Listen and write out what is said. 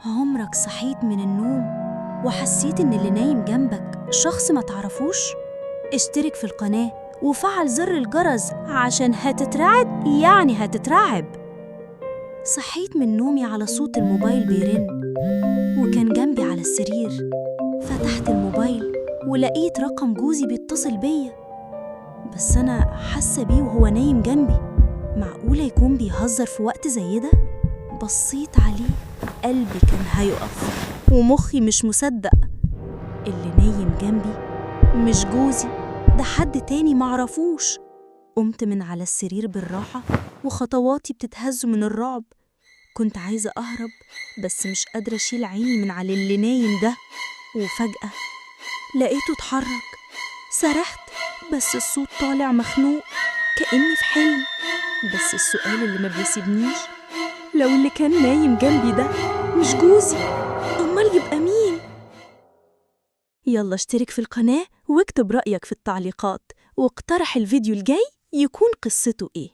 عمرك صحيت من النوم وحسيت إن اللي نايم جنبك شخص ما تعرفوش؟ اشترك في القناة وفعل زر الجرس عشان هتترعب، يعني هتترعب. صحيت من نومي على صوت الموبايل بيرن، وكان جنبي على السرير. فتحت الموبايل ولقيت رقم جوزي بيتصل بيا، بس أنا حاسة بيه وهو نايم جنبي. معقولة يكون بيهزر في وقت زي ده؟ بصيت عليه، قلبي كان هيقف ومخي مش مصدق. اللي نايم جنبي مش جوزي، ده حد تاني معرفوش. قمت من على السرير بالراحة وخطواتي بتتهز من الرعب. كنت عايزة أهرب بس مش قادرة أشيل عيني من على اللي نايم ده. وفجأة لقيته اتحرك. سرحت بس الصوت طالع مخنوق كأني في حلم. بس السؤال اللي ما بيسيبنيش، لو اللي كان نايم جنبي ده مش جوزي، أمال يبقى مين؟ يلا اشترك في القناة واكتب رأيك في التعليقات، واقترح الفيديو الجاي يكون قصته إيه.